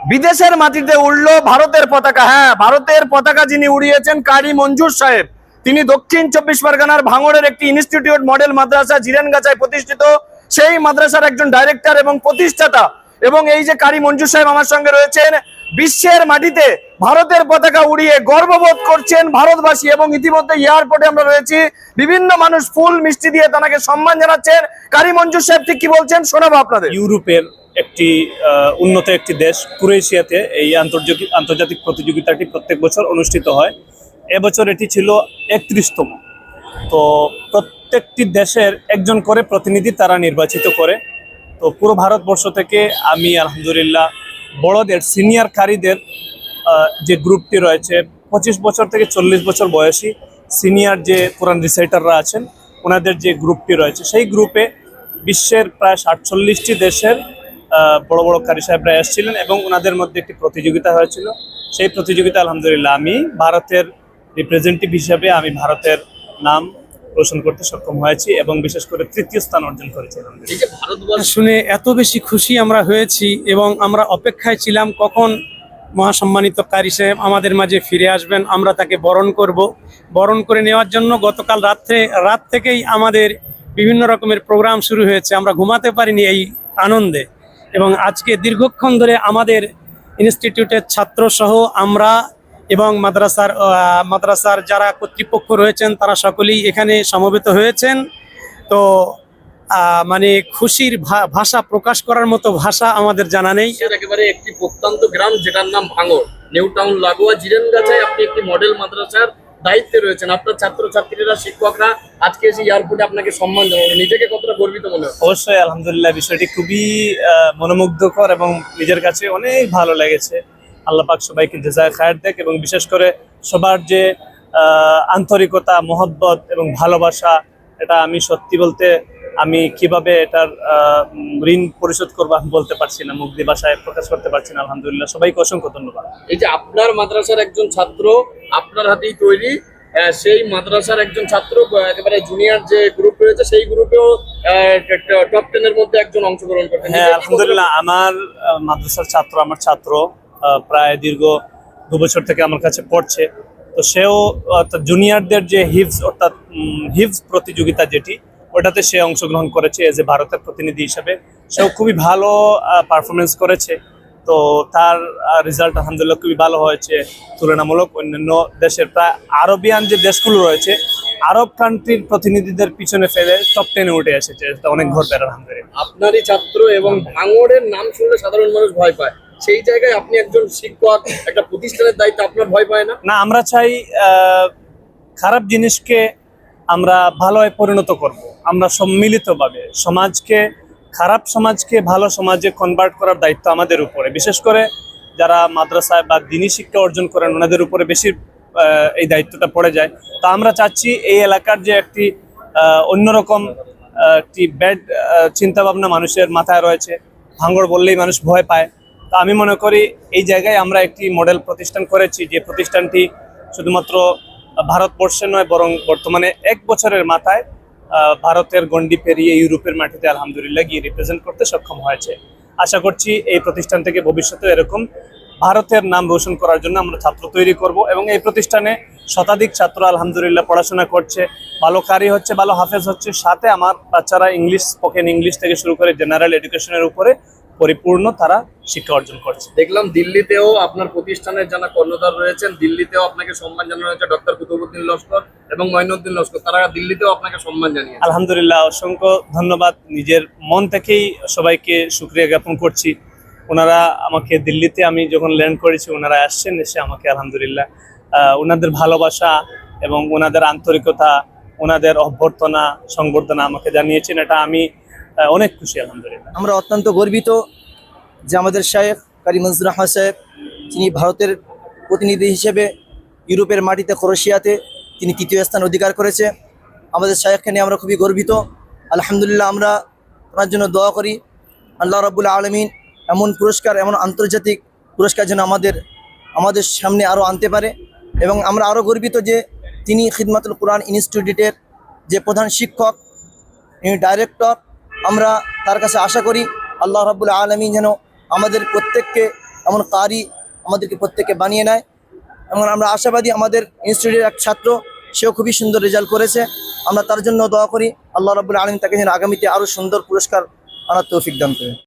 বিদেশের মাটিতে উড়লো ভারতের পতাকা। হ্যাঁ, ভারতের পতাকা যিনি উড়িয়েছেন কারি মঞ্জুর সাহেব, তিনি দক্ষিণ চব্বিশ পরগনার ভাঙড়ের একটি ইনস্টিটিউট মডেল মাদ্রাসা জিরেনগাছায় প্রতিষ্ঠিত সেই মাদ্রাসার একজন ডাইরেক্টর এবং প্রতিষ্ঠাতা। এবং এই যে কারি মঞ্জুর সাহেব আমার সঙ্গে রয়েছেন, বিশ্বের মাটিতে ভারতের পতাকা উড়িয়ে গর্ববোধ করছেন ভারতবাসী। এবং ইতিমধ্যে এয়ারপোর্টে আমরা রয়েছি, বিভিন্ন মানুষ ফুল মিষ্টি দিয়ে তাকে সম্মান জানাচ্ছেন। কারি মঞ্জুর সাহেব ঠিক কি বলছেন শোনাবো আপনাদের। ইউরোপের একটি উন্নত একটি দেশ ক্রোয়েশিয়াতে এই আন্তর্জাতিক প্রতিযোগিতাটি প্রত্যেক বছর অনুষ্ঠিত হয়। এবছর এটি ছিল 31তম। তো প্রত্যেকটি দেশের একজন করে প্রতিনিধি তারা নির্বাচিত করে। তো পুরো ভারতবর্ষ থেকে আমি আলহামদুলিল্লাহ বড়দের সিনিয়র কারীদের যে গ্রুপটি রয়েছে 25 বছর থেকে 40 বছর বয়সী সিনিয়র যে কোরআন রিসাইটাররা আছেন ওনাদের যে গ্রুপটি রয়েছে, সেই গ্রুপে বিশ্বের প্রায় 47টি দেশের বড় বড় কারি সাহেবরা এসেছিলেন এবং ওনাদের মধ্যে একটি প্রতিযোগিতা হয়েছিল। সেই প্রতিযোগিতা আলহামদুলিল্লাহ আমি ভারতের রিপ্রেজেন্টেটিভ হিসাবে আমি ভারতের নাম রোশন করতে সক্ষম হয়েছি এবং বিশেষ করে তৃতীয় স্থান অর্জন করেছি। শুনে এত বেশি খুশি আমরা হয়েছি এবং আমরা অপেক্ষায় ছিলাম কখন মহাসম্মানিত কারি সাহেব আমাদের মাঝে ফিরে আসবেন, আমরা তাকে বরণ করব। বরণ করে নেওয়ার জন্য গতকাল রাত থেকেই আমাদের বিভিন্ন রকমের প্রোগ্রাম শুরু হয়েছে, আমরা ঘুমাতে পারিনি এই আনন্দে। এবং আজকে দীর্ঘক্ষণ ধরে আমাদের ইনস্টিটিউটের ছাত্র সহ আমরা এবং মাদ্রাসার যারা কর্তৃপক্ষ রয়েছেন তারা সকলেই এখানে সমবেত হয়েছেন। তো মানে খুশির ভাষা প্রকাশ করার মতো ভাষা আমাদের জানা নেই। একেবারে একটি প্রত্যন্ত গ্রাম যেটার নাম ভাঙড়, নিউ টাউন লাগোয়া জিরেনগাছায় আপনি একটি মডেল মাদ্রাসার দায়িত্বে রয়েছেন। আপনার ছাত্রছাত্রীরা, শিক্ষকরা আজকে এসে এয়ারপোর্টে আপনাকে সম্মান জানানো, নিজেকে কতটা গর্বিত মনে হয়? অবশ্যই আলহামদুলিল্লাহ, বিষয়টি খুবই মনোমুগ্ধকর এবং নিজের কাছে অনেক ভালো লেগেছে। আল্লাহ পাক সবাইকে জাযায়ে খায়ের দেখ এবং বিশেষ করে সবার যে আন্তরিকতা, মহব্বত এবং ভালোবাসা, এটা আমি সত্যি বলতে আমি কিভাবে এটার ঋণ পরিশোধ করবো আমি বলতে পারছি না, মুখ দিয়ে ভাষায় প্রকাশ করতে পারছি না। আলহামদুলিল্লাহ, সবাইকে অসংখ্য ধন্যবাদ। এই যে আপনার মাদ্রাসার একজন ছাত্র, আপনার হাতেই তৈরি, সেই মাদ্রাসার একজন ছাত্র একেবারে জুনিয়র যে গ্রুপ রয়েছে সেই গ্রুপেও টপ 10 এর মধ্যে একজন অংশগ্রহণ করতেন। হ্যাঁ আলহামদুলিল্লাহ, আমার মাদ্রাসার ছাত্র, আমার ছাত্র প্রায় দীর্ঘ 2 বছর থেকে আমার কাছে পড়ছে। তো সেও জুনিয়রদের যে হিফজ প্রতিযোগিতা যেটি, ওটাতে সে অংশগ্রহণ করেছে এজ এ ভারতের প্রতিনিধি হিসেবে। সেও খুবই ভালো পারফরমেন্স করেছে। তো তার রেজাল্ট আলহামদুলিল্লাহ খুবই ভালো হয়েছে তুলনামূলক অন্যান্য দেশের। প্রায় আরবিয়ান যে দেশগুলো রয়েছে, আরব কান্ট্রির প্রতিনিধিদের পিছনে ফেলে টপ 10-এ উঠে এসেছে। এটা অনেক গর্বের আলহামদুলিল্লাহ। আপনারই ছাত্র এবং ভাঙড়ের নাম শুনলে সাধারণ মানুষ ভয় পায়, সেই জায়গায় আপনি একজন শিক্ষক, একটা প্রতিষ্ঠানের দায়িত্ব, আপনার ভয় পায় না? না, আমরা চাই খারাপ জিনিসকে আমরা ভালোয় পরিণত করব। আমরা সম্মিলিতভাবে খারাপ সমাজকে ভালো সমাজে কনভার্ট করার দায়িত্ব আমাদের উপরে। বিশেষ করে যারা মাদ্রাসায় বা দ্বীনি শিক্ষা অর্জন করেন ওনাদের উপরে বেশি এই দায়িত্বটা পড়ে যায়। তো আমরা চাচ্ছি এই এলাকার যে একটি অন্যরকম একটি ব্যাড চিন্তাভাবনা মানুষের মাথায় রয়েছে, ভাঙড় বললেই মানুষ ভয় পায়। তো আমি মনে করি এই জায়গায় আমরা একটি মডেল প্রতিষ্ঠান করেছি, যে প্রতিষ্ঠানটি শুধুমাত্র ভারতবর্ষে নয় বরং বর্তমানে 1 বছরের মাথায় ভারতের গণ্ডি পেরিয়ে ইউরোপের মাটিতে আলহামদুলিল্লাহ গিয়ে রিপ্রেজেন্ট করতে সক্ষম হয়েছে। আশা করছি এই প্রতিষ্ঠান থেকে ভবিষ্যতে এরকম ভারতের নাম রোশন করার জন্য আমরা ছাত্র তৈরি করব। এবং এই প্রতিষ্ঠানে শতাধিক ছাত্র আলহামদুলিল্লাহ পড়াশোনা করছে, ভালো কারি হচ্ছে, ভালো হাফেজ হচ্ছে। সাথে আমার বাচ্চারা স্পোকেন ইংলিশ থেকে শুরু করে জেনারেল এডুকেশনের উপরে পরিপূর্ণ তারা শিক্ষা অর্জন করছে। দেখলাম দিল্লিতেও আপনার প্রতিষ্ঠানের যারা কর্ণধার রয়েছেন, দিল্লিতেও আপনাকে সম্মান জানানো হয়েছে। ডক্টর কুতুবউদ্দিন লস্কর এবং মঈনুদ্দিন লস্কর, তারা দিল্লিতেও আপনাকে সম্মান জানিয়েছে। আলহামদুলিল্লাহ, অসংখ্য ধন্যবাদ। নিজের মন থেকেই সবাইকে শুকরিয়া জ্ঞাপন করছি। ওনারা আমাকে দিল্লিতে আমি যখন ল্যান্ড করেছি, ওনারা আসছেন, এসে আমাকে আলহামদুলিল্লাহ ওনাদের ভালোবাসা এবং ওনাদের আন্তরিকতা, ওনাদের অভ্যর্থনা সংবর্ধনা আমাকে জানিয়েছেন। এটা আমি অনেক খুশি আলহামদুলিল্লাহ। আমরা অত্যন্ত গর্বিত যে আমাদের শায়েখ কারি মনজুর আহমদ সাহেব, তিনি ভারতের প্রতিনিধি হিসেবে ইউরোপের মাটিতে ক্রোয়েশিয়াতে তিনি 3য় স্থান অধিকার করেছে। আমাদের শায়েখকে নিয়ে আমরা খুবই গর্বিত আলহামদুলিল্লাহ। আমরা ওনার জন্য দোয়া করি আল্লাহ রাব্বুল আলামিন এমন পুরস্কার, এমন আন্তর্জাতিক পুরস্কার যেন আমাদের সামনে আরও আনতে পারে। এবং আমরা আরও গর্বিত যে তিনি খিদমাতুল কোরআন ইনস্টিটিউটের যে প্রধান শিক্ষক, ডাইরেক্টর। আমরা তার কাছে আশা করি আল্লাহ রাব্বুল আলামিন যেন আমাদের প্রত্যেককে এমন কারি আমাদেরকে প্রত্যেককে বানিয়ে নেয়। এবং আমরা আশাবাদী আমাদের ইনস্টিটিউটের এক ছাত্র, সেও খুবই সুন্দর রেজাল্ট করেছে। আমরা তার জন্য দোয়া করি, আল্লাহ রাব্বুল আলামিন তাকে যেন আগামীতে আরও সুন্দর পুরস্কার আনার তৌফিক দান করেন।